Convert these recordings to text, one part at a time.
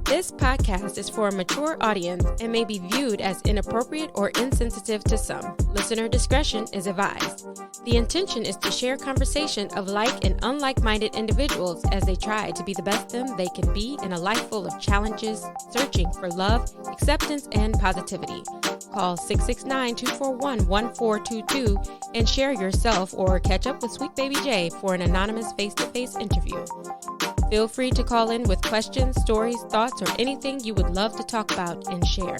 This podcast is for a mature audience and may be viewed as inappropriate or insensitive to some. Listener discretion is advised. The intention is to share conversation of like and unlike-minded individuals as they try to be the best them they can be in a life full of challenges, searching for love, acceptance, and positivity. Call 669-241-1422 and share yourself or catch up with Sweet Baby J for an anonymous face-to-face interview. Feel free to call in with questions, stories, thoughts, or anything you would love to talk about and share.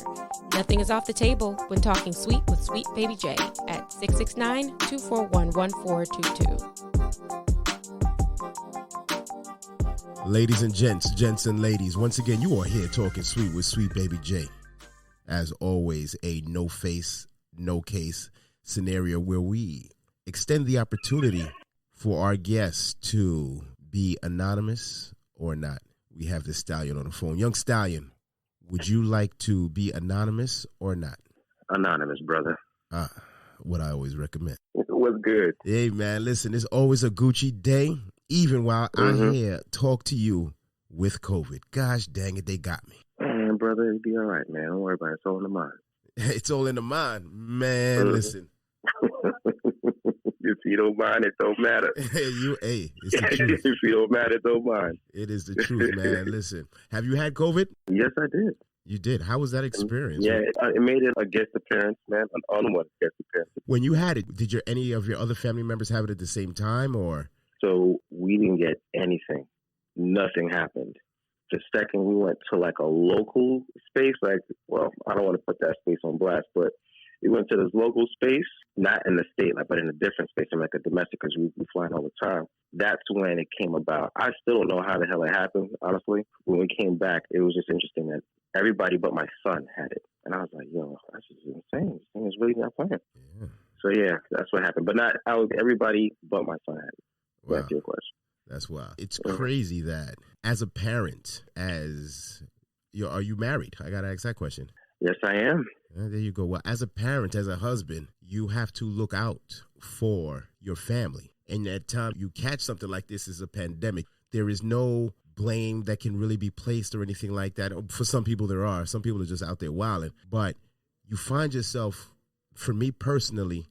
Nothing is off the table when talking sweet with Sweet Baby J at 669-241-1422. Ladies and gents and ladies, once again, you are here talking sweet with Sweet Baby J. As always, a no face, no case scenario where we extend the opportunity for our guests to be anonymous or not. We have this stallion on the phone. Young Stallion, would you like to be anonymous or not? Anonymous, brother. What I always recommend. What's good? Hey, man, listen, it's always a Gucci day, even while I here talk to you with COVID. Gosh dang it, they got me. Man, brother, it'll be all right, man. Don't worry about it. It's all in the mind. It's all in the mind. Man, listen. If you don't mind, it don't matter. It's the truth. If you don't mind, it don't mind. It is the truth, man. Listen, have you had COVID? Yes, I did. You did. How was that experience? Yeah, it made it a guest appearance, man. An unwanted guest appearance. When you had it, did any of your other family members have it at the same time, or? So we didn't get anything. Nothing happened. The second we went to like a local space, I don't want to put that space on blast, but we went to this local space, not in the state, but in a different space, in like a domestic, because we flying all the time. That's when it came about. I still don't know how the hell it happened, honestly. When we came back, it was just interesting that everybody but my son had it. And I was like, yo, that's just insane. This thing is really not playing. Yeah. So, yeah, that's what happened. But everybody but my son had it. Wow. That's your question. That's wild. It's crazy that as a parent, are you married? I got to ask that question. Yes, I am. There you go. Well, as a parent, as a husband, you have to look out for your family. And at time you catch something like this as a pandemic, there is no blame that can really be placed or anything like that. For some people, there are. Some people are just out there wilding. But you find yourself, for me personally,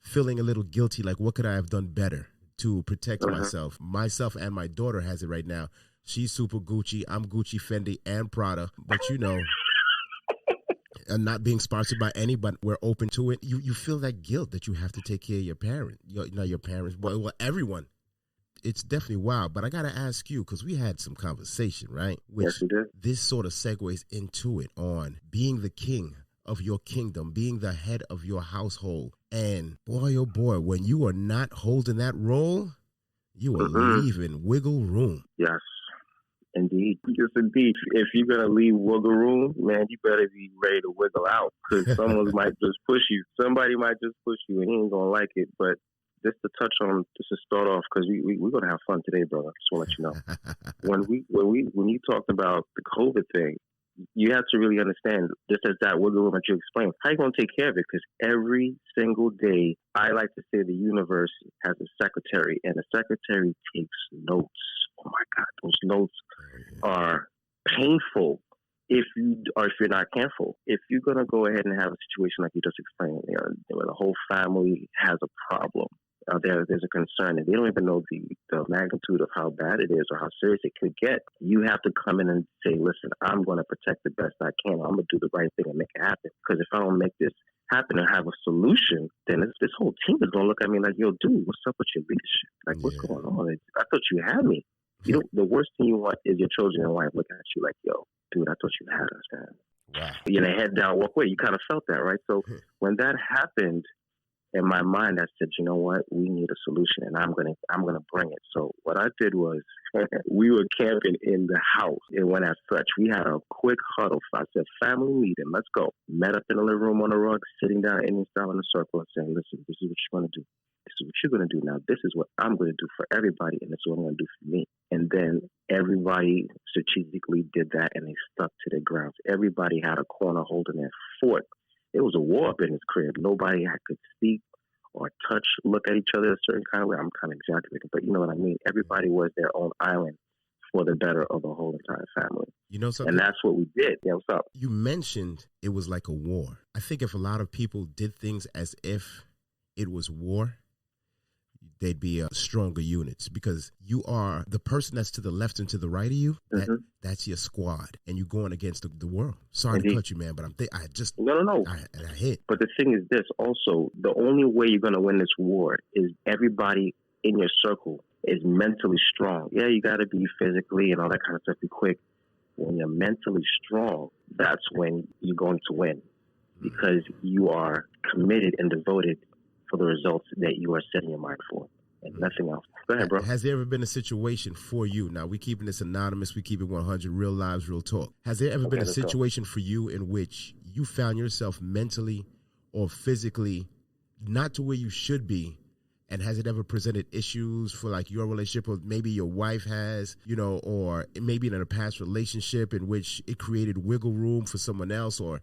feeling a little guilty, like what could I have done better to protect myself? Myself and my daughter has it right now. She's super Gucci. I'm Gucci, Fendi, and Prada. But and not being sponsored by anybody, we're open to it. You feel that guilt that you have to take care of your parent, your parents, well, everyone. It's definitely wild. But I got to ask you, because we had some conversation, right? Yes, we did. This sort of segues into it on being the king of your kingdom, being the head of your household. And boy, oh boy, when you are not holding that role, you are leaving wiggle room. Yes. Indeed. Yes, indeed. If you're going to leave wiggle room, man, you better be ready to wiggle out, because someone might just push you. Somebody might just push you and he ain't going to like it. But just to start off, because we're going to have fun today, brother. Just want to let you know. When you talked about the COVID thing, you have to really understand, just as that wiggle room that you explained, how you going to take care of it? Because every single day, I like to say the universe has a secretary, and the secretary takes notes. Oh my God, those notes are painful if you're not careful. If you're gonna go ahead and have a situation like you just explained, where the whole family has a problem, there's a concern, and they don't even know the magnitude of how bad it is or how serious it could get. You have to come in and say, listen, I'm going to protect the best I can. I'm going to do the right thing and make it happen. Because if I don't make this happen and have a solution, then this whole team is going to look at me like, yo, dude, what's up with your leadership? Like, what's going on? I thought you had me. The worst thing you want is your children and wife looking at you like, yo, dude, I thought you had us, man. Wow. Head down, walk away. You kind of felt that, right? So when that happened, in my mind, I said, you know what? We need a solution, and I'm gonna bring it. So what I did was, we were camping in the house. It went as such. We had a quick huddle. So I said, family meeting, let's go. Met up in the living room on the rug, sitting down Indian style in a circle and saying, listen, this is what you're going to do. This is what you're going to do. Now, this is what I'm going to do for everybody, and this is what I'm going to do for me. And then everybody strategically did that, and they stuck to their grounds. Everybody had a corner holding their fort. It was a war up in his crib. Nobody could speak or touch, look at each other a certain kind of way. I'm kind of exaggerating, but you know what I mean. Everybody was their own island for the better of the whole entire family. You know something? And that's what we did. Yeah, what's up? You mentioned it was like a war. I think if a lot of people did things as if it was war, they'd be stronger units, because you are the person that's to the left and to the right of you. That's your squad, and you're going against the world. Sorry to cut you, man, but No. I hit. But the thing is this also, the only way you're going to win this war is everybody in your circle is mentally strong. Yeah, you got to be physically and all that kind of stuff, be quick. When you're mentally strong, that's when you're going to win, because you are committed and devoted for the results that you are setting your mind for, and nothing else. Go ahead, bro. Has there ever been a situation for you? Now, we keeping this anonymous. We keep it 100, real lives, real talk. Has there ever been a situation for you in which you found yourself mentally or physically not to where you should be? And has it ever presented issues for like your relationship, or maybe your wife has, you know, or maybe in a past relationship in which it created wiggle room for someone else, or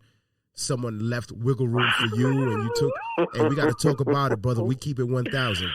someone left wiggle room for you and you took, and we got to talk about it, brother. We keep it 1,000.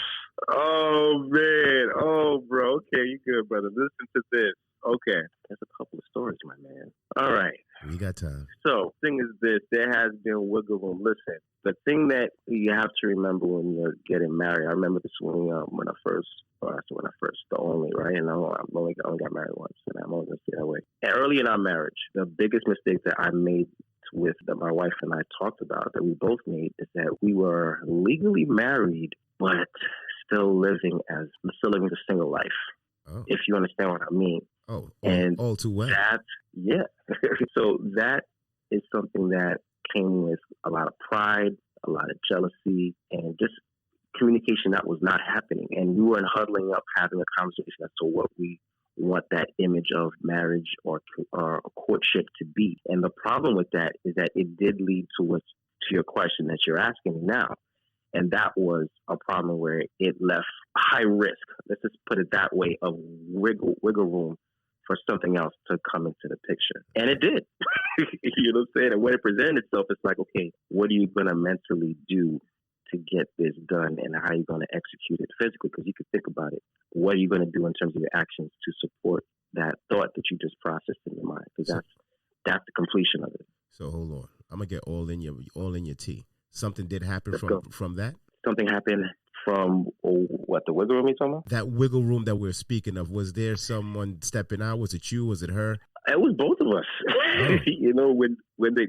Oh, man. Oh, bro. Okay, you good, brother. Listen to this. Okay. There's a couple of stories, my man. All right. We got time. So, thing is this. There has been wiggle room. Listen, the thing that you have to remember when you're getting married, I remember this when I first, the only, right? And I only got married once, and I'm only going to say that way. And early in our marriage, the biggest mistake that I made that my wife and I talked about, that we both made, is that we were legally married, but still living a single life. Oh. If you understand what I mean. Oh, and all too well. Yeah. So that is something that came with a lot of pride, a lot of jealousy, and just communication that was not happening. And we weren't huddling up, having a conversation as to what we want that image of marriage or a courtship to be. And the problem with that is that it did lead to your question that you're asking me now. And that was a problem where it left high risk, let's just put it that way, of wiggle room for something else to come into the picture. And it did. You know what I'm saying? And when it presented itself, it's like, okay, what are you going to mentally do to get this done, and how are you going to execute it physically? Because you can think about it. What are you going to do in terms of your actions to support that thought that you just processed in your mind? Because that's the completion of it. So hold on. I'm going to get all in your tea. Something did happen from that? Something happened from what, the wiggle room you're talking about? That wiggle room that we're speaking of. Was there someone stepping out? Was it you? Was it her? It was both of us. Oh. You know, when the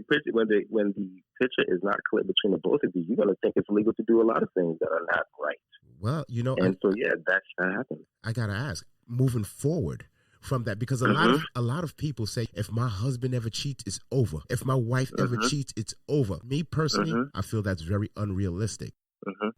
picture is not clear between the both of you, you're going to think it's legal to do a lot of things that are not right. Well, you know, and that happened. I got to ask, moving forward from that, because a lot of people say, if my husband ever cheats, it's over. If my wife ever cheats, it's over. Me personally, I feel that's very unrealistic.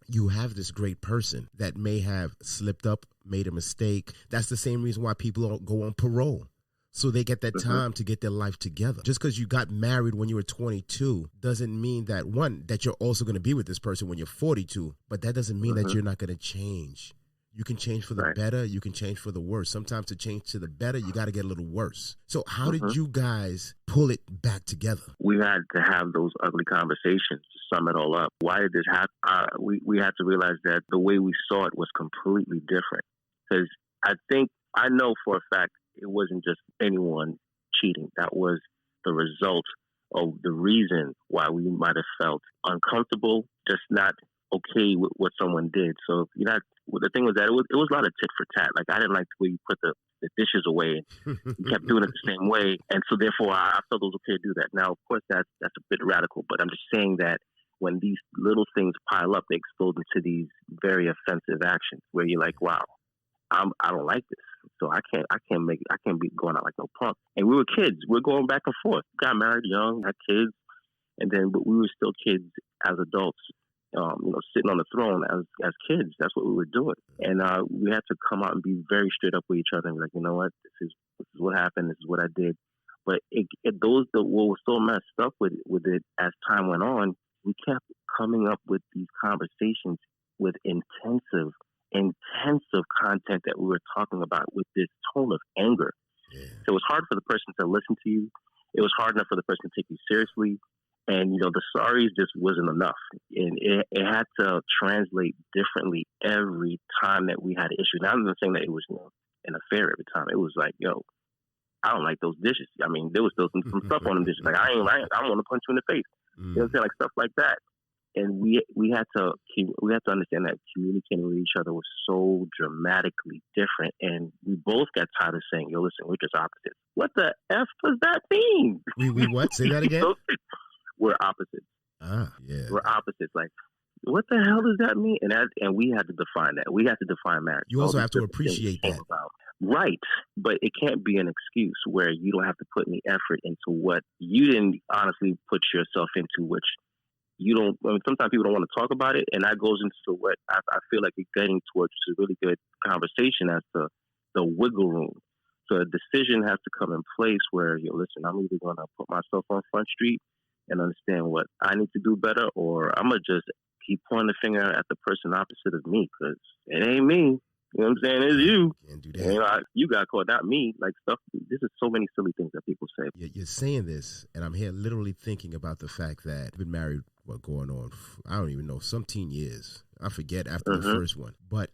You have this great person that may have slipped up, made a mistake. That's the same reason why people don't go on parole. So they get that time to get their life together. Just because you got married when you were 22 doesn't mean that, one, that you're also going to be with this person when you're 42, but that doesn't mean that you're not going to change. You can change for the better. You can change for the worse. Sometimes to change to the better, you got to get a little worse. So how did you guys pull it back together? We had to have those ugly conversations to sum it all up. Why did this happen? We had to realize that the way we saw it was completely different. Because I know for a fact it wasn't just anyone cheating. That was the result of the reason why we might have felt uncomfortable, just not okay with what someone did. So the thing was that it was a lot of tit for tat. Like, I didn't like the way you put the dishes away. You kept doing it the same way, and so therefore I felt it was okay to do that. Now, of course, that's a bit radical, but I'm just saying that when these little things pile up, they explode into these very offensive actions where you're like, wow, I don't like this. So I can't be going out like no punk. And we were kids. We're going back and forth. Got married young, had kids, but we were still kids as adults. Sitting on the throne as kids. That's what we were doing. And we had to come out and be very straight up with each other and be like, you know what, this is what happened, this is what I did. But what was so messed up with it as time went on, we kept coming up with these conversations with intensive content that we were talking about with this tone of anger. Yeah. So it was hard for the person to listen to you. It was hard enough for the person to take you seriously. And, the sorries just wasn't enough. And it had to translate differently every time that we had an issue. Now, I'm not saying that it was an affair every time. It was like, I don't like those dishes. I mean, there was still some stuff on them dishes. Like, I want to punch you in the face. You know what I'm saying? Like, stuff like that. And we had to understand that communicating with each other was so dramatically different. And we both got tired of saying, yo, listen, we're just opposites. What the F does that mean? We what? Say that again? We're opposites. Ah, yeah. We're opposites. Like, what the hell does that mean? And we had to define that. We had to define marriage. You also have to appreciate that. Right. But it can't be an excuse where you don't have to put any effort into what you didn't honestly put yourself into, which you don't. I mean, sometimes people don't want to talk about it, and that goes into what I feel like you're getting towards, which is a really good conversation as to the wiggle room. So a decision has to come in place where, yo, listen, I'm either going to put myself on Front Street and understand what I need to do better, or I'm going to just keep pointing the finger at the person opposite of me, because it ain't me. You know what I'm saying? It's you. Can't do that. And, you got caught, not me. Like, stuff. This is so many silly things that people say. You're saying this, and I'm here literally thinking about the fact that I've been married, going on, I don't even know, some teen years. I forget after the first one. But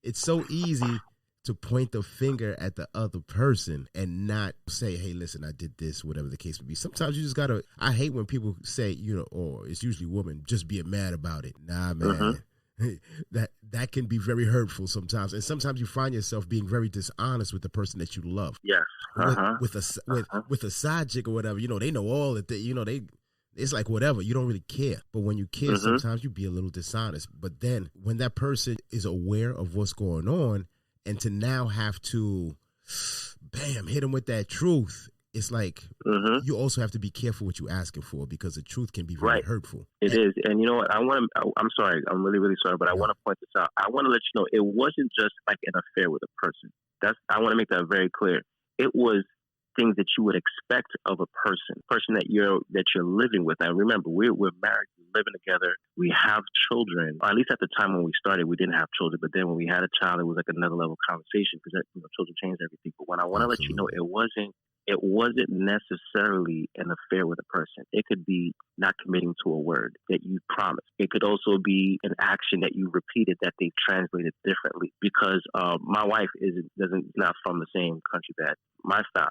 it's so easy to point the finger at the other person and not say, hey, listen, I did this, whatever the case may be. Sometimes you just got to, I hate when people say, or it's usually women, just being mad about it. Nah, man. That can be very hurtful sometimes, and sometimes you find yourself being very dishonest with the person that you love. Yes, with a side chick or whatever. They know all that. It's like whatever. You don't really care, but when you care, sometimes you be a little dishonest. But then when that person is aware of what's going on, and to now have to, bam, hit them with that truth. It's like you also have to be careful what you're asking for, because the truth can be very hurtful. It is. And you know what? I'm sorry. I'm really, really sorry, but I want to point this out. I want to let you know it wasn't just like an affair with a person. I want to make that very clear. It was things that you would expect of a person that you're living with. Now, remember, we're married, we're living together, we have children. Or at least at the time when we started, we didn't have children. But then when we had a child, it was like another level of conversation, because children change everything. But what I want to let you know, it wasn't necessarily an affair with a person. It could be not committing to a word that you promised. It could also be an action that you repeated that they translated differently. Because my wife is not from the same country that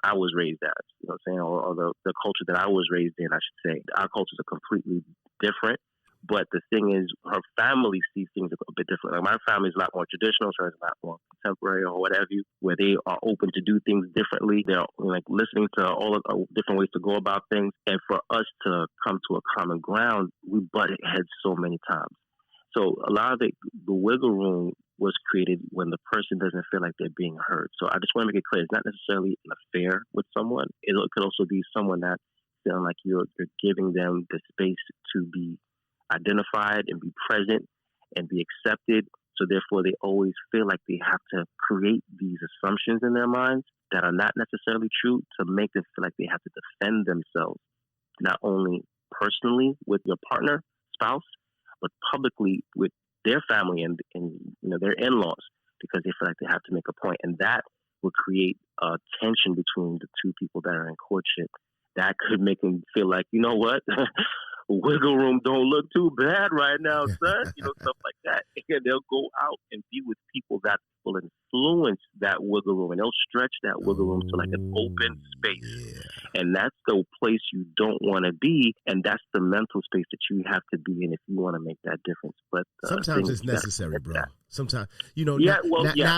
I was raised as. You know what I'm saying? Or the culture that I was raised in, I should say. Our cultures are completely different. But the thing is, her family sees things a bit different. Like, my family is a lot more traditional, so it's a lot more contemporary or whatever, where they are open to do things differently. They're like listening to all of different ways to go about things. And for us to come to a common ground, we butted heads so many times. So a lot of the wiggle room was created when the person doesn't feel like they're being heard. So I just want to make it clear, it's not necessarily an affair with someone. It could also be someone that feeling like you're giving them the space to be identified and be present and be accepted. So therefore, they always feel like they have to create these assumptions in their minds that are not necessarily true, to make them feel like they have to defend themselves, not only personally with your partner, spouse, but publicly with their family and their in-laws, because they feel like they have to make a point. And that will create a tension between the two people that are in courtship. That could make them feel like, you know what? Wiggle room don't look too bad right now, son. Stuff like that. And they'll go out and be with people that will influence that wiggle room, and they'll stretch that wiggle room to like an open space. Yeah. And that's the place you don't want to be, and that's the mental space that you have to be in if you want to make that difference. But sometimes it's necessary, bro. Sometimes, now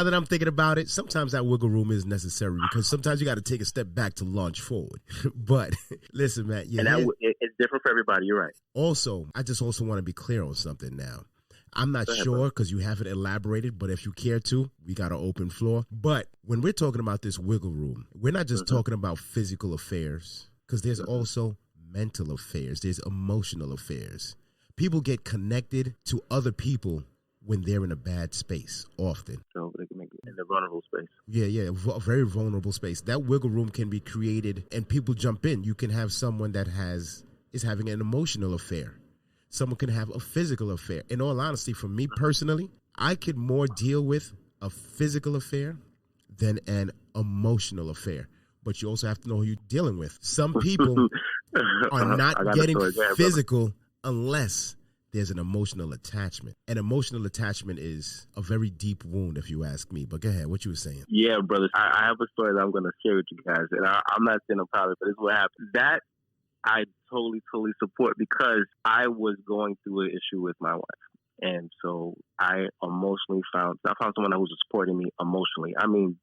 that I'm thinking about it, sometimes that wiggle room is necessary, because sometimes you got to take a step back to launch forward. But listen, man, it's different for everybody. You're right. Also, I just also want to be clear on something now. I'm not sure, because you haven't elaborated, but if you care to, we got an open floor. But when we're talking about this wiggle room, we're not just talking about physical affairs, because there's also mental affairs. There's emotional affairs. People get connected to other people when they're in a bad space often. So they can make it in a vulnerable space. Yeah, a very vulnerable space. That wiggle room can be created and people jump in. You can have someone that is having an emotional affair. Someone can have a physical affair. In all honesty, for me personally, I could more deal with a physical affair than an emotional affair. But you also have to know who you're dealing with. Some people are not getting physical unless there's an emotional attachment. And emotional attachment is a very deep wound, if you ask me. But go ahead, what you were saying. Yeah, brothers. I have a story that I'm going to share with you guys. And I'm not saying I'm proud of it, but this is what happened. That I totally support because I was going through an issue with my wife. And so I found someone that was supporting me emotionally. I mean,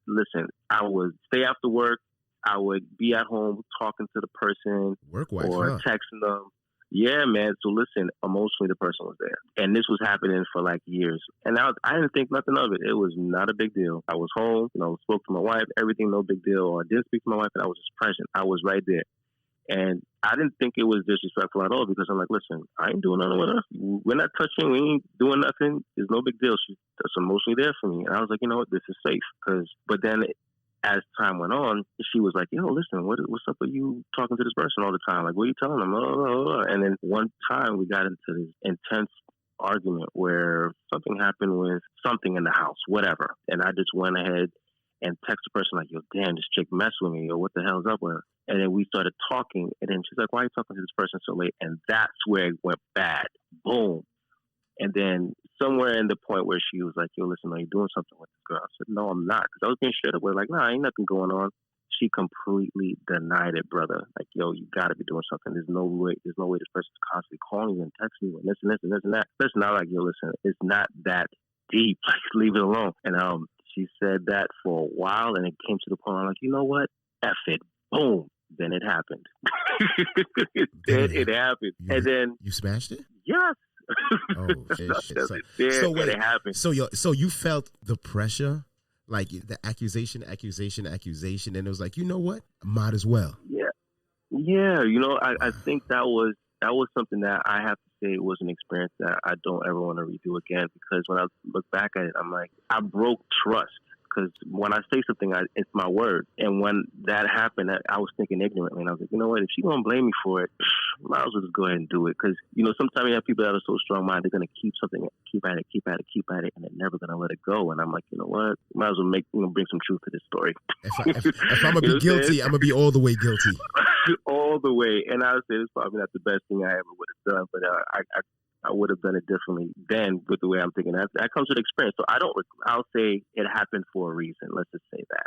listen, I would stay after work. I would be at home talking to the person or texting them. Yeah, man. So listen, emotionally, the person was there. And this was happening for like years. And I didn't think nothing of it. It was not a big deal. I was home, spoke to my wife, everything, no big deal. Or I didn't speak to my wife, and I was just present. I was right there. And I didn't think it was disrespectful at all because I'm like, listen, I ain't doing nothing with her. We're not touching. We ain't doing nothing. There's no big deal. She's emotionally there for me. And I was like, you know what? This is safe. But then as time went on, she was like, yo, listen, what's up with you talking to this person all the time? Like, what are you telling them? And then one time we got into this intense argument where something happened with something in the house, whatever. And I just went ahead and text the person like, yo, damn, this chick messed with me. Yo, what the hell's up with her? And then we started talking. And then she's like, why are you talking to this person so late? And that's where it went bad. Boom. And then somewhere in the point where she was like, yo, listen, are you doing something with this girl? I said, no, I'm not. Because I was being straight up with like, nah, ain't nothing going on. She completely denied it, brother. Like, yo, you got to be doing something. There's no way this person's constantly calling you and texting you and this and this and this and that. Listen, I like, yo, listen, it's not that deep. Like, leave it alone. And she said that for a while, and it came to the point where I'm like, you know what? F it. Boom. Then it happened. It happened. And then... You smashed it? Yes. Oh, shit. So wait, it happened. So you felt the pressure, like the accusation, and it was like, you know what? Might as well. Yeah. I think that was something that I have to say was an experience that I don't ever want to redo again, because when I look back at it, I'm like, I broke trust. Because when I say something, it's my word. And when that happened, I was thinking ignorantly. And I was like, you know what? If she's going to blame me for it, might as well just go ahead and do it. Because, sometimes you have people that are so strong-minded, they're going to keep at it, and they're never going to let it go. And I'm like, you know what? Might as well bring some truth to this story. If I'm going to be guilty, I'm going to be all the way guilty. All the way. And I would say it's probably not the best thing I ever would have done, but I would have done it differently then with the way I'm thinking. That comes with experience. So I'll say it happened for a reason. Let's just say that.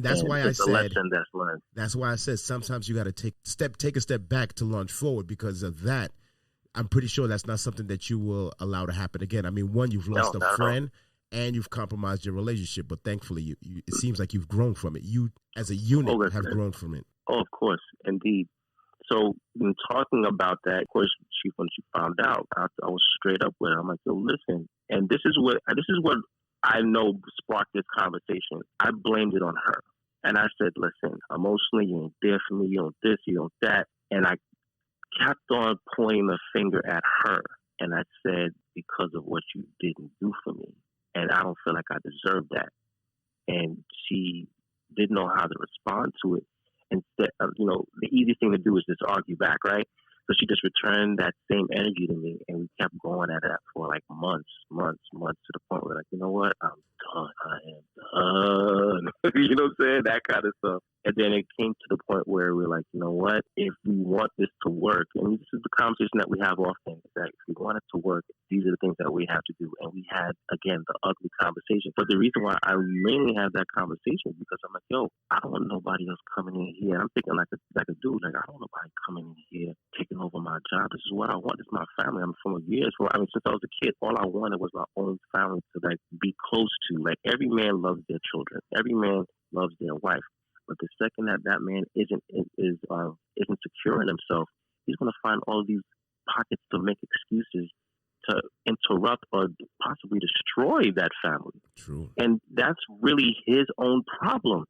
That's why I said, a lesson that's learned. That's why I said sometimes you got to take a step back to launch forward, because of that. I'm pretty sure that's not something that you will allow to happen again. I mean, one, you've lost a friend and you've compromised your relationship, but thankfully it seems like you've grown from it. You as a unit have grown from it. Oh, of course. Indeed. So in talking about that, of course, when she found out, I was straight up with her. I'm like, yo, listen, and this is what I know sparked this conversation. I blamed it on her. And I said, listen, emotionally, you ain't there for me, you don't this, you don't that. And I kept on pointing the finger at her. And I said, because of what you didn't do for me. And I don't feel like I deserved that. And she didn't know how to respond to it. Instead of, the easy thing to do is just argue back, right? So she just returned that same energy to me, and we kept going at it for like months, to the point where like, you know what? I'm done. I am done. You know what I'm saying? That kind of stuff. And then it came to the point where we're like, you know what? If we want this to work, and this is the conversation that we have often, is that if we want it to work, these are the things that we have to do. And we had, again, the ugly conversation. But the reason why I mainly have that conversation is because I'm like, yo, I don't want nobody else coming in here. I'm thinking like a dude. Like, I don't want nobody coming in here taking over my job. This is what I want. This is my family. I'm from years. Since I was a kid, all I wanted was my own family to like be close to. Like, every man loves their children. Every man loves their wife. But the second that man isn't secure in himself, he's going to find all these pockets to make excuses to interrupt or possibly destroy that family. True. And that's really his own problem.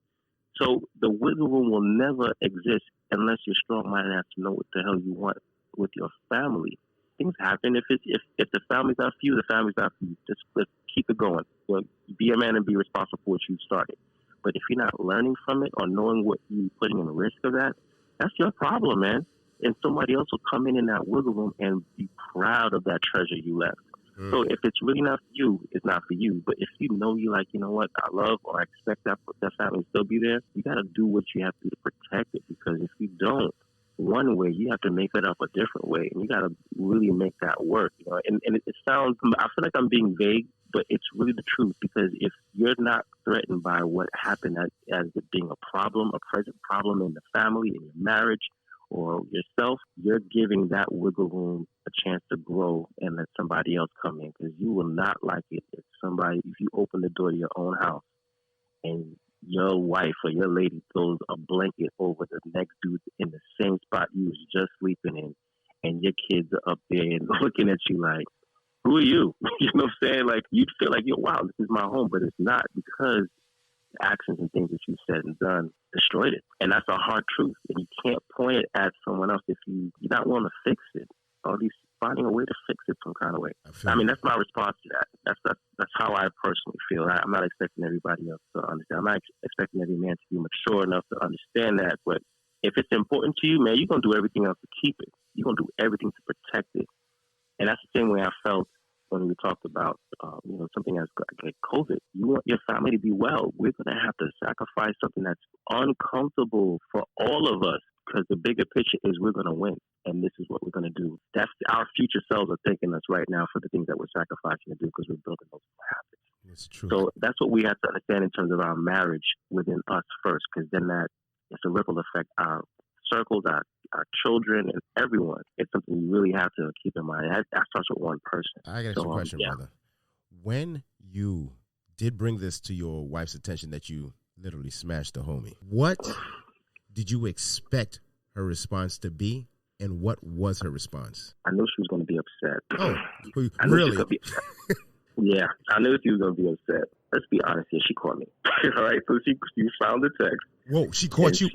So the wiggle room will never exist unless you're strong-minded enough to know what the hell you want with your family. Things happen. If the family's not for you, the family's not for you. Just keep it going. Be a man and be responsible for what you started. But if you're not learning from it or knowing what you're putting in risk of that, that's your problem, man. And somebody else will come in that wiggle room and be proud of that treasure you left. So if it's really not for you, it's not for you. But if you know you like, you know what, I love or I expect that family to still be there, you got to do what you have to do to protect it. Because if you don't, one way, you have to make it up a different way. And you got to really make that work. You know? And it sounds, I feel like I'm being vague, but it's really the truth. Because if you're not threatened by what happened as it being a problem, a present problem in the family, in your marriage, or yourself, you're giving that wiggle room a chance to grow and let somebody else come in. Because you will not like it if you open the door to your own house and your wife or your lady throws a blanket over the next dude in the same spot you was just sleeping in, and your kids are up there and looking at you like, who are you? You know what I'm saying? Like, you'd feel like, wow, this is my home, but it's not, because the actions and things that you said and done destroyed it. And that's a hard truth. And you can't point it at someone else if you're not willing to fix it. Or at least finding a way to fix it some kind of way. I mean, that's my response to that. That's how I personally feel. I'm not expecting everybody else to understand. I'm not expecting every man to be mature enough to understand that. But if it's important to you, man, you're going to do everything else to keep it. You're going to do everything to protect it. And that's the same way I felt when we talked about, something as like COVID. You want your family to be well. We're going to have to sacrifice something that's uncomfortable for all of us, because the bigger picture is we're going to win. And this is what we're going to do. That's our future selves are thanking us right now for the things that we're sacrificing to do, because we're building those habits. It's true. So that's what we have to understand in terms of our marriage within us first, because then it's a ripple effect. Our circles, our children, and everyone. It's something we really have to keep in mind. That starts with one person. I got a question, brother. When you did bring this to your wife's attention that you literally smashed the homie, what did you expect her response to be, and what was her response? I knew she was going to be upset. Oh, I knew really? She was gonna be upset. Yeah, I knew she was going to be upset. Let's be honest here. She caught me. All right, so she found the text. Whoa, she caught you?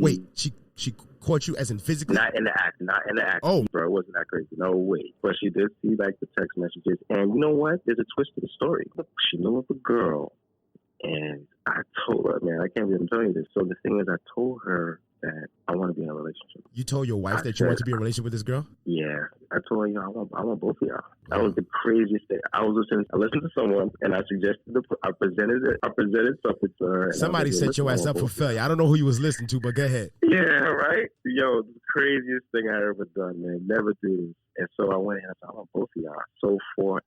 She caught you as in physically? Not in the act. Oh. Bro, it wasn't that crazy. No way. But she did see, like, the text messages. And you know what? There's a twist to the story. She knew of a girl, and I told her, man, I can't even tell you this. So the thing is, I told her that I want to be in a relationship. You told your wife that you want to be in a relationship with this girl? Yeah. I told her, I want both of y'all. That was the craziest thing. I listened to someone, and I presented something to her. Somebody set your ass up for failure. I don't know who you was listening to, but go ahead. Yeah, right? Yo, the craziest thing I ever done, man. Never do this. And so I went and I said, I want both of y'all. So for,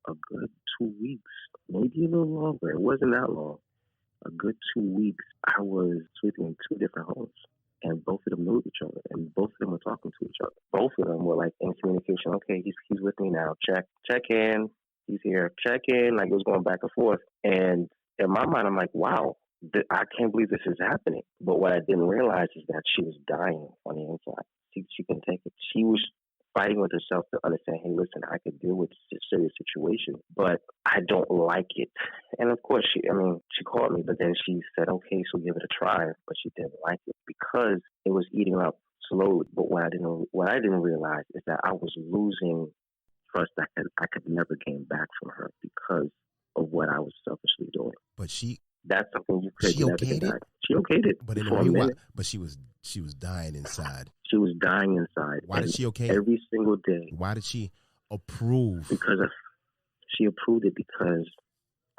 a good 2 weeks, maybe a little longer. It wasn't that long. A good 2 weeks, I was sleeping in two different homes. And both of them knew each other, and both of them were talking to each other. Both of them were like in communication. Okay, he's with me now. Check in. He's here. Check in. Like, it was going back and forth. And in my mind, I'm like, wow, I can't believe this is happening. But what I didn't realize is that she was dying on the inside. She couldn't take it. She was fighting with herself to understand, hey, listen, I could deal with this serious situation, but I don't like it. And of course, she called me, but then she said, okay, so give it a try. But she didn't like it because it was eating up slowly. But what I didn't realize is that I was losing trust that I could never gain back from her because of what I was selfishly doing. But that's something you could never get back. She okayed it. But in a minute. But she was dying inside. She was dying inside. Why did she okay every single day? Why did she approve? Because she approved it because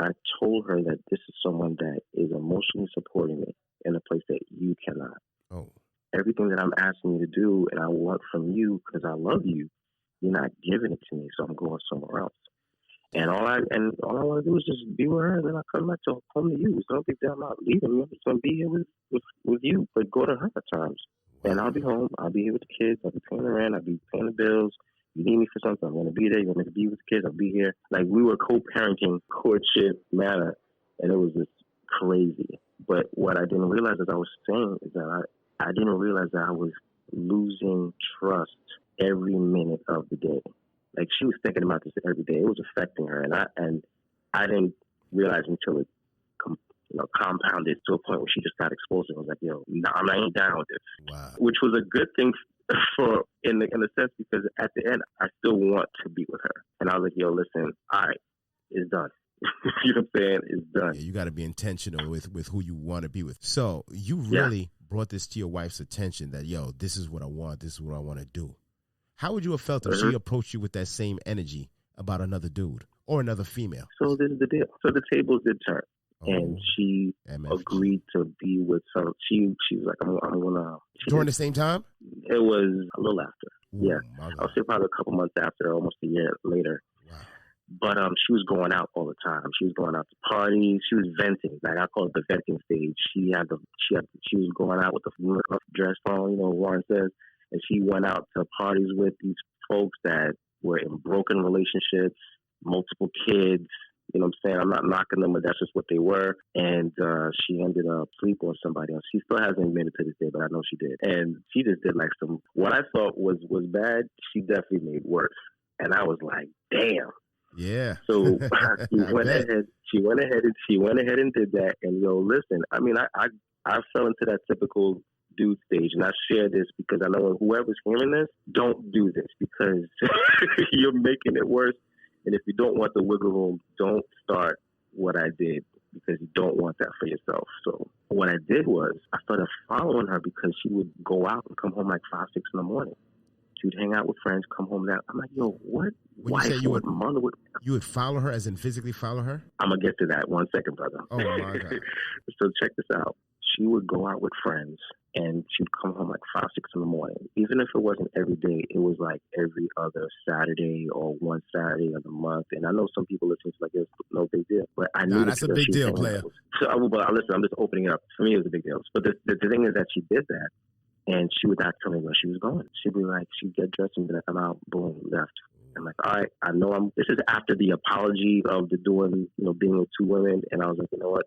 I told her that this is someone that is emotionally supporting me in a place that you cannot. Oh. Everything that I'm asking you to do and I want from you because I love you, you're not giving it to me, so I'm going somewhere else. And all I want to do is just be with her, and then I come back to home to you. So don't think that I'm not leaving you. I'm just going to be here with you, but go to her at times. And I'll be home. I'll be here with the kids. I'll be paying the rent. I'll be paying the bills. You need me for something, I'm going to be there. You want me to be with the kids, I'll be here. Like, we were co-parenting courtship manner, and it was just crazy. But what I didn't realize, as I was saying, is that I didn't realize that I was losing trust every minute of the day. Like, she was thinking about this every day. It was affecting her, and I didn't realize until it compounded to a point where she just got explosive. I was like, yo, I ain't down with this. Wow. Which was a good thing for in the sense, because at the end I still want to be with her. And I was like, yo, listen, all right, it's done. You know what I'm saying? It's done. Yeah, you got to be intentional with who you want to be with. So you really brought this to your wife's attention that, yo, this is what I want. This is what I want to do. How would you have felt if she approached you with that same energy about another dude or another female? So this is the deal. So the tables did turn. And she agreed to be with some. She was like, I'm gonna. During the same time? It was a little after. Ooh, Yeah. I'll say probably a couple months after, almost a year later. Wow. But she was going out all the time. She was going out to parties. She was venting. Like I call it the venting stage. She was going out with the dress on, you know, Warren says, and she went out to parties with these folks that were in broken relationships, multiple kids. You know what I'm saying? I'm not knocking them, but that's just what they were. And she ended up sleeping with somebody else. She still hasn't admitted to this day, but I know she did. And she just did like what I thought was bad, she definitely made worse. And I was like, damn. Yeah. So she went ahead and did that. And listen, I mean, I fell into that typical dude stage, and I share this because I know whoever's hearing this, don't do this because you're making it worse. And if you don't want the wiggle room, don't start what I did because you don't want that for yourself. So what I did was I started following her because she would go out and come home like 5, 6 in the morning. She would hang out with friends, come home now. I'm like, yo, what? When you say you would follow her, as in physically follow her? I'm going to get to that. 1 second, brother. Oh, my God. So check this out. She would go out with friends, and she'd come home like 5, 6 in the morning. Even if it wasn't every day, it was like every other Saturday or one Saturday of the month. And I know some people listen to like it's no big deal, but I knew that's a big deal, player. So, but listen, I'm just opening it up. For me, it was a big deal. But the thing is that she did that, and she would not tell me where she was going. She'd be like, she'd get dressed and be like, I'm out, boom, left. I'm like, all right, I know this is after the apology of the doing, being with 2 women. And I was like, you know what?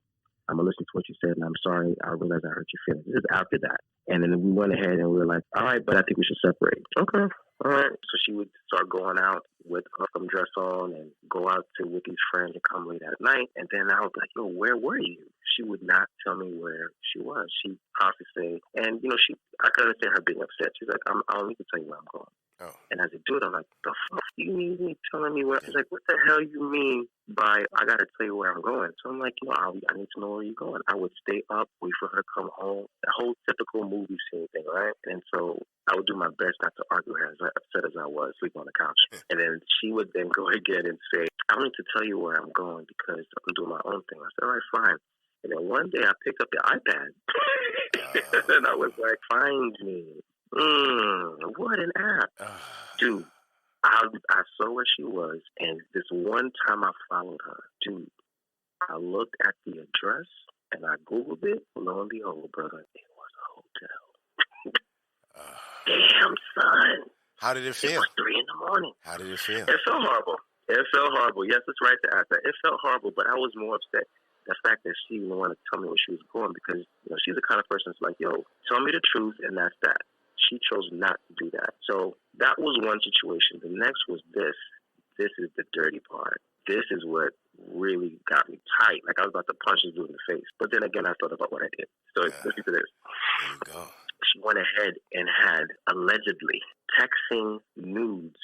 I'm going to listen to what you said, and I'm sorry. I realized I hurt your feelings. This is after that. And then we went ahead and we were like, all right, but I think we should separate. Okay. All right. So she would start going out with some dress on and go out with these friends and come late at night. And then I was like, yo, where were you? She would not tell me where she was. She'd probably say, and, I could understand her being upset. She's like, I don't need to tell you where I'm going. Oh. And as I do it, I'm like, the fuck do you mean me telling me where? She's like, what the hell you mean by I got to tell you where I'm going? So I'm like, I need to know where you're going. I would stay up, wait for her to come home. The whole typical movie scene thing, right? And so I would do my best not to argue her, as upset as I was, sleeping on the couch. And then she would then go again and say, I don't need to tell you where I'm going because I'm doing my own thing. I said, all right, fine. And then one day I picked up the iPad and I was like, find me. What an app. Dude, I saw where she was, and this one time I followed her. Dude, I looked at the address, and I Googled it. Lo and behold, brother, it was a hotel. Damn, son. How did it feel? It was 3 in the morning. How did it feel? It felt horrible. Yes, it's right to ask that. It felt horrible, but I was more upset. The fact that she didn't want to tell me where she was going because she's the kind of person that's like, yo, tell me the truth, and that's that. She chose not to do that. So that was one situation. The next was this. This is the dirty part. This is what really got me tight. Like I was about to punch this dude in the face. But then again, I thought about what I did. So listen to this. There you go. She went ahead and had allegedly texting nudes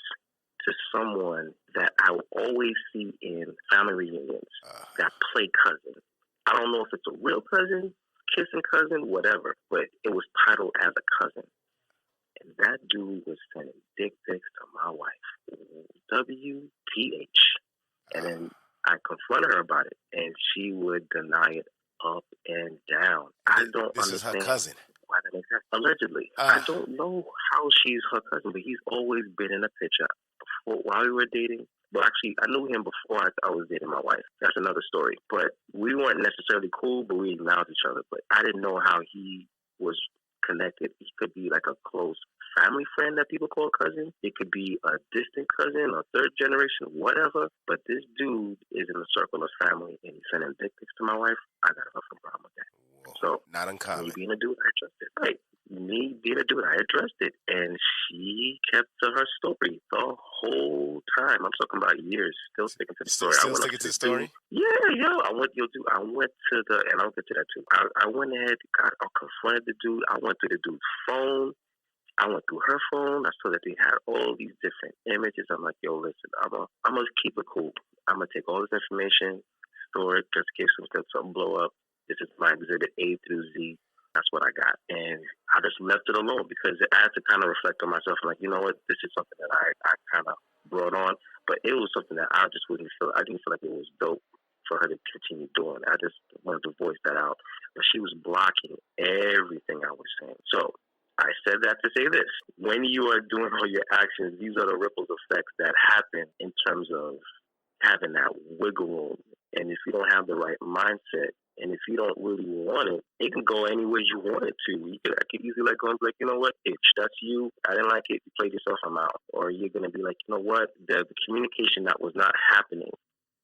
to someone that I would always see in family reunions that play cousin. I don't know if it's a real cousin, kissing cousin, whatever, but it was titled as a cousin. And that dude was sending dick pics to my wife. WTH. And then I confronted her about it, and she would deny it up and down. I don't understand. This is her cousin. Why that makes sense. Allegedly. I don't know how she's her cousin, but he's always been in a picture while we were dating. Well, actually, I knew him before I was dating my wife. That's another story. But we weren't necessarily cool, but we acknowledged each other. But I didn't know how he was connected. He could be like a close family friend that people call cousin. It could be a distant cousin, a third generation, whatever. But this dude is in the circle of family, and he's sending dick pics to my wife. I got a fucking problem with that. Whoa, so not uncommon. Me being a dude, I addressed it. Right. Me being a dude, I addressed it, and she kept to her story the whole time. I'm talking about years, still sticking to the story. Still sticking to the story? Yeah. I went to the, and I'll get to that too. I went ahead, I confronted the dude. I went through the dude's phone. I went through her phone. I saw that they had all these different images. I'm like, yo, listen, I'm gonna keep it cool. I'm gonna take all this information, store it, just in case something blow up. This is my exhibit A through Z. That's what I got. And I just left it alone because I had to kind of reflect on myself. I'm like, you know what? This is something that I kind of brought on. But it was something that I just didn't feel like it was dope for her to continue doing. I just wanted to voice that out. But she was blocking everything I was saying. So I said that to say this. When you are doing all your actions, these are the ripples effects that happen in terms of having that wiggle room. And if you don't have the right mindset, and if you don't really want it, it can go any way you want it to. I could easily let go and be like, you know what, bitch, that's you. I didn't like it. You played yourself, I'm out. Or you're going to be like, you know what, the communication that was not happening,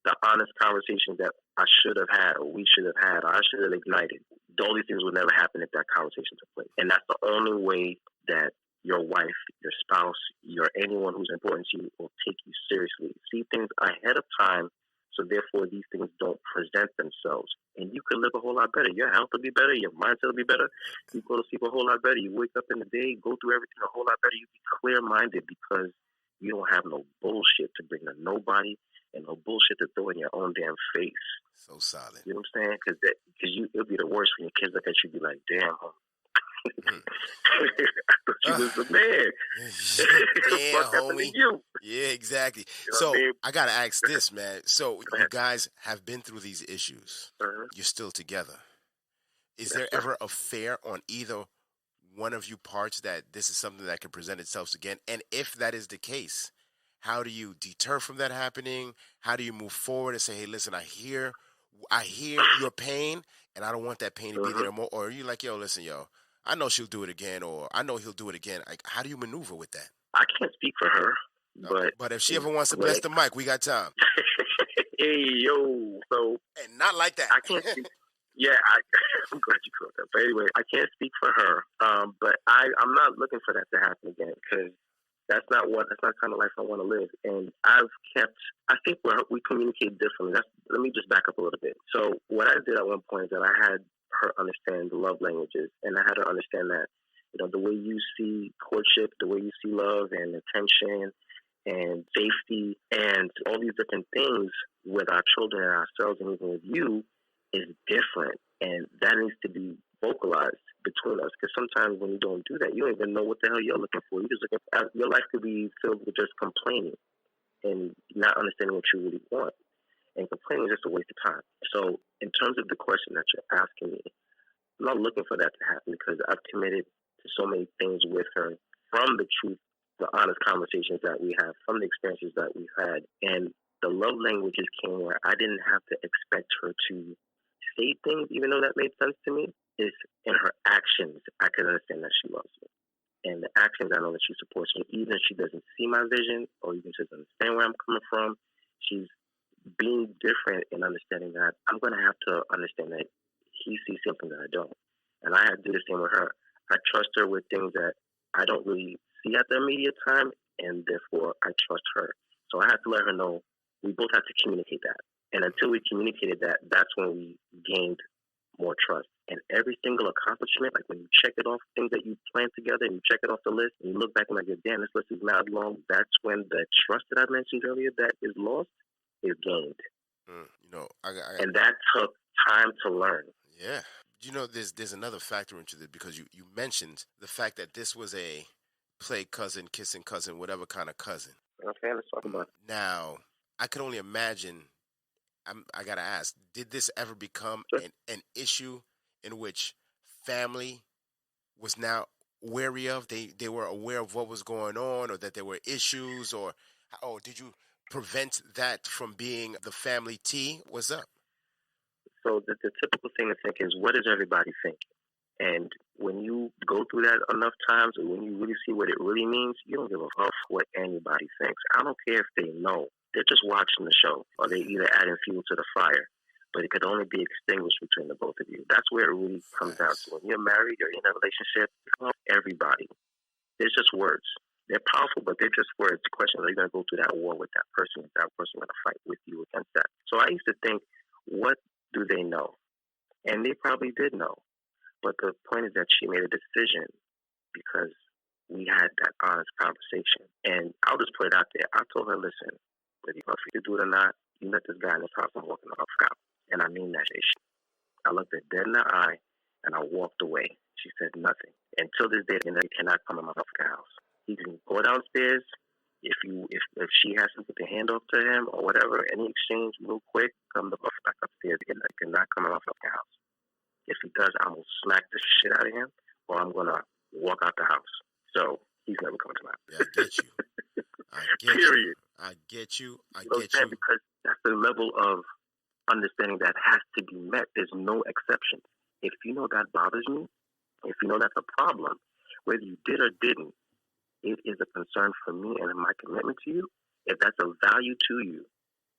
the honest conversations that I should have had, or we should have had, or I should have ignited, all these things would never happen if that conversation took place. And that's the only way that your wife, your spouse, anyone who's important to you will take you seriously. See things ahead of time, so therefore these things don't present themselves. And you can live a whole lot better. Your health will be better. Your mindset will be better. You go to sleep a whole lot better. You wake up in the day, go through everything a whole lot better. You be clear-minded because you don't have no bullshit to bring to nobody and no bullshit to throw in your own damn face. So solid. You know what I'm saying? Because it'll be the worst when your kids look at you and be like, damn, I thought you was the man. Yeah, homie. You? Yeah, exactly. You know so what I mean? I gotta ask this, man. So you guys have been through these issues. Uh-huh. You're still together. Is there ever a fear on either one of you parts that this is something that can present itself again? And if that is the case, how do you deter from that happening? How do you move forward and say, hey, listen, I hear your pain, and I don't want that pain to be there anymore? Or are you like, yo, listen, I know she'll do it again, or I know he'll do it again. Like, how do you maneuver with that? I can't speak for her, but if she ever wants to bless the mic, we got time. Hey, yo. So, and not like that. I can't speak. Yeah, I'm glad you caught that. But anyway, I can't speak for her. But I'm not looking for that to happen again, because that's not the kind of life I want to live. And I think we communicate differently. Let me just back up a little bit. So what I did at one point is that I had her understand the love languages, and I had her understand that, the way you see courtship, the way you see love and attention and safety and all these different things with our children and ourselves and even with you is different. And that needs to be vocalized between us, because sometimes when you don't do that, you don't even know what the hell you're looking for. You're just looking for, your life could be filled with just complaining and not understanding what you really want. And complaining is just a waste of time. So in terms of the question that you're asking me, I'm not looking for that to happen, because I've committed to so many things with her, from the truth, the honest conversations that we have, from the experiences that we've had. And the love languages came where I didn't have to expect her to say things, even though that made sense to me. Is in her actions, I can understand that she loves me. And the actions, I know that she supports me. Even if she doesn't see my vision, or even she doesn't understand where I'm coming from, she's being different in understanding that I'm going to have to understand that he sees something that I don't. And I had to do the same with her. I trust her with things that I don't really see at the immediate time, and therefore I trust her. So I had to let her know we both have to communicate that. And until we communicated that, that's when we gained more trust. And every single accomplishment, like when you check it off, things that you plan together and you check it off the list, and you look back and like, damn, this list is not long. That's when the trust that I mentioned earlier that is lost is gained. And that took time to learn. Yeah. There's another factor into this, because you mentioned the fact that this was a play cousin, kissing cousin, whatever kind of cousin. Okay, let's talk about it. Now, I can only imagine, I got to ask, did this ever become an issue in which family was now wary of? They were aware of what was going on, or that there were issues, or did you prevent that from being the family tea? What's up? So the typical thing to think is, what does everybody think? And when you go through that enough times, or when you really see what it really means, you don't give a fuck what anybody thinks. I don't care if they know. They're just watching the show, or they either adding fuel to the fire. But it could only be extinguished between the both of you. That's where it really comes down to. When you're married or in a relationship, it's not everybody. It's just words. They're powerful, but they're just words. The question is, are you going to go through that war with that person? Is that person going to fight with you against that? So I used to think, what do they know? And they probably did know. But the point is that she made a decision because we had that honest conversation. And I'll just put it out there. I told her, listen, whether you want to do it or not, you met this guy in this house, I'm walking off out. And I mean that shit. I looked her dead in the eye, and I walked away. She said nothing. Until this day, he cannot come in my fucking house. He can go downstairs. If she has something to hand off to him or whatever, any exchange real quick, come the fuck back upstairs again. He cannot come in my fucking house. If he does, I'm going to smack the shit out of him, or I'm going to walk out the house. So he's never coming to my house. Yeah, I get you. I get Period. you. I get you. I You know what get I'm saying? you. Because that's the level of understanding that has to be met. There's no exception. If you know that bothers me, if you know that's a problem, whether you did or didn't, it is a concern for me and my commitment to you. If that's a value to you,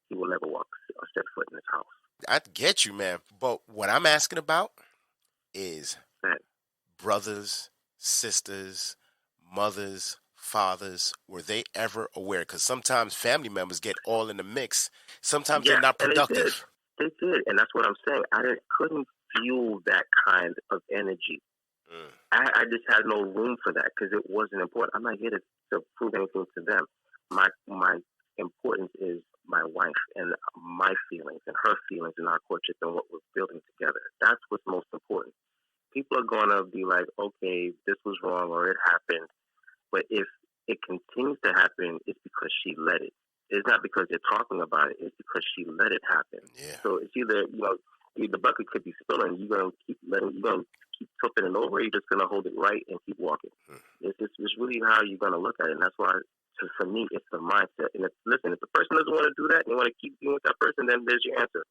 he will never walk or set foot in this house. I get you, man. But what I'm asking about is Right. brothers, sisters, mothers, fathers, were they ever aware? Because sometimes family members get all in the mix. Sometimes they're not productive. They did, and that's what I'm saying. Couldn't fuel that kind of energy. I just had no room for that because it wasn't important. I'm not here to prove anything to them. My importance is my wife and my feelings and her feelings and our courtship and what we're building together. That's what's most important. People are going to be like, okay, this was wrong or it happened. But if it continues to happen, it's because she let it. It's not because they're talking about it. It's because she let it happen. Yeah. So it's either, the bucket could be spilling. You're going to keep tipping it over. You're just going to hold it right and keep walking. It's really how you're going to look at it. And that's why, for me, it's the mindset. And if the person doesn't want to do that and you want to keep being with that person, then there's your answer.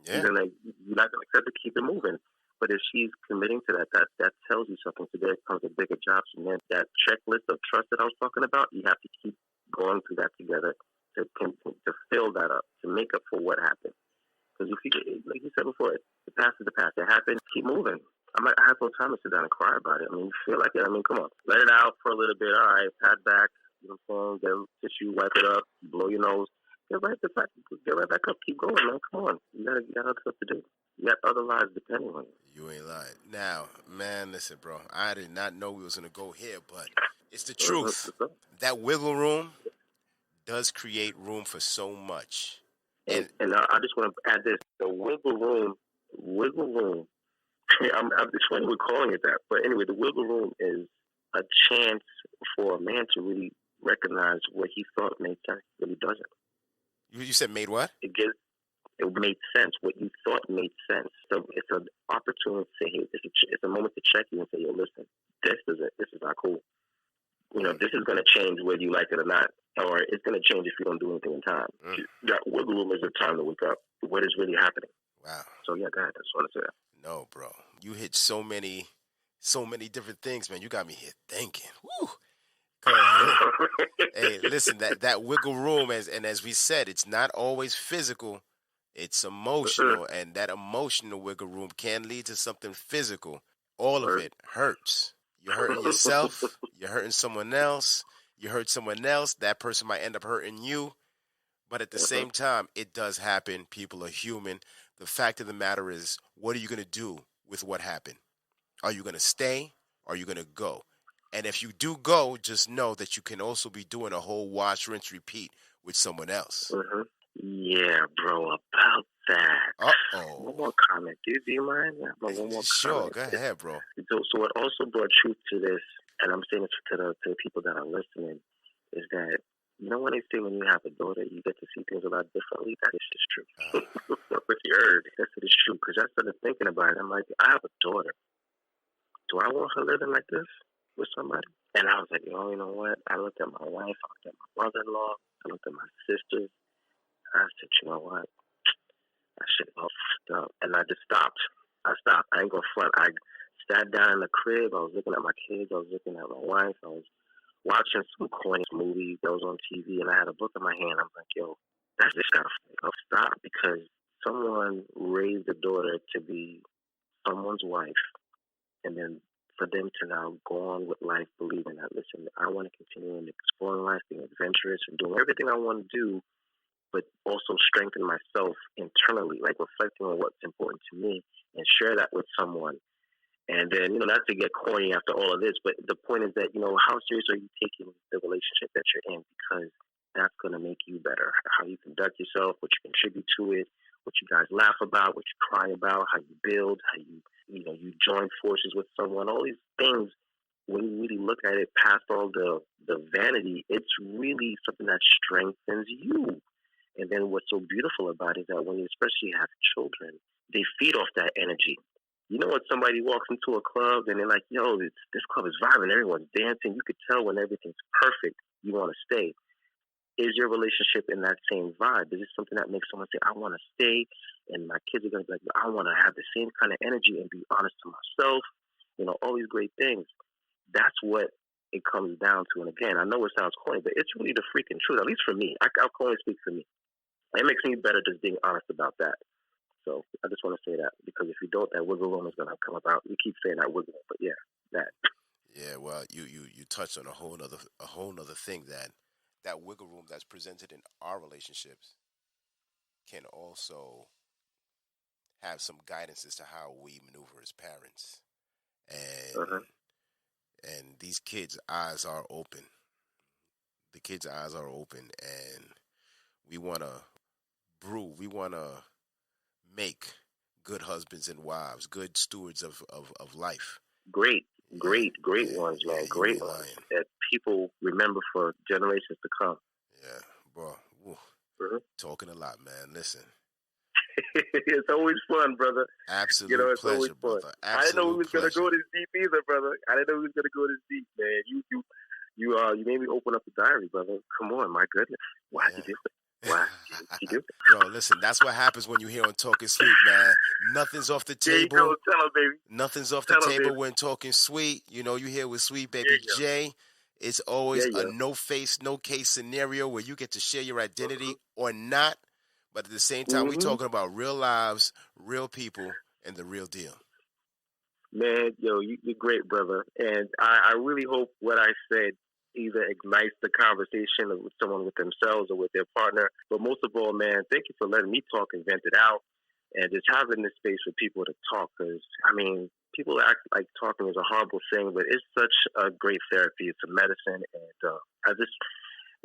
Yeah. You're not going to accept it, keep it moving. But if she's committing to that tells you something. So there comes a bigger job. And then that checklist of trust that I was talking about, you have to keep going through that together to fill that up, to make up for what happened. Because if you, like you said before, the past is the past. It happened. Keep moving. I have no time to sit down and cry about it. I mean, you feel like it. I mean, come on. Let it out for a little bit. All right, pat back. You know what I'm saying? Get a tissue, wipe it up, blow your nose. Get right back up. Keep going, man. Come on. You got other stuff to do. You got other lives depending on you. You ain't lying. Now, man, listen, bro. I did not know we was going to go here, but it's the truth. That wiggle room does create room for so much. And I just want to add this: the wiggle room. It's funny we're calling it that, but anyway, the wiggle room is a chance for a man to really recognize what he thought made sense really doesn't. You said made what? It made sense. What you thought made sense. So it's an opportunity to say, it's a moment to check you and say, yo, listen, this is not cool. This is going to change whether you like it or not, or it's going to change if you don't do anything in time. That wiggle room is a time to wake up. What is really happening? Wow. So yeah, go ahead. I just want to say that. No, bro. You hit so many different things, man. You got me here thinking. Woo. Hey, listen, that wiggle room, as we said, it's not always physical. It's emotional, and that emotional wiggle room can lead to something physical. All of it hurts. You're hurting yourself. You're hurting someone else. You hurt someone else. That person might end up hurting you. But at the same time, it does happen. People are human. The fact of the matter is, what are you going to do with what happened? Are you going to stay? Or are you going to go? And if you do go, just know that you can also be doing a whole wash, rinse, repeat with someone else. Yeah, bro, about that. Uh-oh. One more comment. Do you mind? Yeah, one more sure, comment. Go ahead, bro. So what also brought truth to this, and I'm saying this to the people that are listening, is that, when they say when you have a daughter, you get to see things a lot differently, that is just true. What you heard, that's it is true. Because I started thinking about it. I'm like, I have a daughter. Do I want her living like this with somebody? And I was like, you know what? I looked at my wife, I looked at my mother-in-law, I looked at my sisters. I said, you know what? I should have fucked up. And I just stopped. I ain't gonna front. I sat down in the crib. I was looking at my kids. I was looking at my wife. I was watching some corny movie that was on TV, and I had a book in my hand. I'm like, yo, that's just gotta stop, because someone raised a daughter to be someone's wife, and then for them to now go on with life believing that, listen, I want to continue in exploring life, being adventurous, and doing everything I want to do, but also strengthen myself internally, like reflecting on what's important to me and share that with someone. And then, not to get corny after all of this, but the point is that, how serious are you taking the relationship that you're in? Because that's going to make you better. How you conduct yourself, what you contribute to it, what you guys laugh about, what you cry about, how you build, how you join forces with someone, all these things. When you really look at it past all the vanity, it's really something that strengthens you. And then what's so beautiful about it is that when you especially have children, they feed off that energy. You know when somebody walks into a club and they're like, yo, this club is vibrant, everyone's dancing. You could tell when everything's perfect, you want to stay. Is your relationship in that same vibe? Is it something that makes someone say, I want to stay, and my kids are going to be like, I want to have the same kind of energy and be honest to myself, all these great things. That's what it comes down to. And again, I know it sounds corny, but it's really the freaking truth, at least for me. I can only speak for me. It makes me better just being honest about that. So I just want to say that, because if you don't, that wiggle room is going to come about. We keep saying that wiggle room, but yeah, that. Yeah, well, you touched on a whole nother thing, that wiggle room that's presented in our relationships can also have some guidance as to how we maneuver as parents. And and these kids' eyes are open. The kids' eyes are open, and we want to make good husbands and wives, good stewards of life. Great ones, man. Great ones that people remember for generations to come. Yeah, bro. Talking a lot, man. Listen. It's always fun, brother. Absolute it's pleasure, always fun. brother. I didn't know we was pleasure. gonna go this deep either, brother. I didn't know we was gonna go this deep, man. You made me open up the diary, brother. Come on, my goodness. Why'd you do it? Why did you do it? Bro, listen, that's what happens when you're here on Talkin Sweet, man. Nothing's off the table. There you go. Tell him, baby. Nothing's off the table when Talkin Sweet. You're here with Sweet Baby J. It's always a no face, no case scenario where you get to share your identity or not. But at the same time, we're talking about real lives, real people, and the real deal. Man, you're great, brother. And I really hope what I said either ignites the conversation with someone with themselves or with their partner. But most of all, man, thank you for letting me talk and vent it out and just having this space for people to talk. Because, people act like talking is a horrible thing, but it's such a great therapy. It's a medicine. And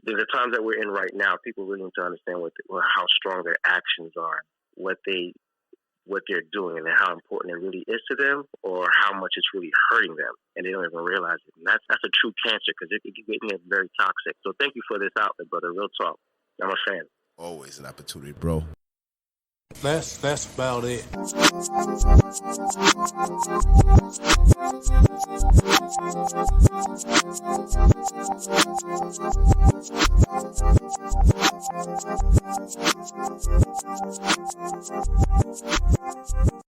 there's the times that we're in right now, people really need to understand how strong their actions are, what they're doing, and how important it really is to them, or how much it's really hurting them, and they don't even realize it. And that's a true cancer, because it can get very toxic. So thank you for this outlet, brother. Real talk. I'm a fan. Always an opportunity, bro. That's about it.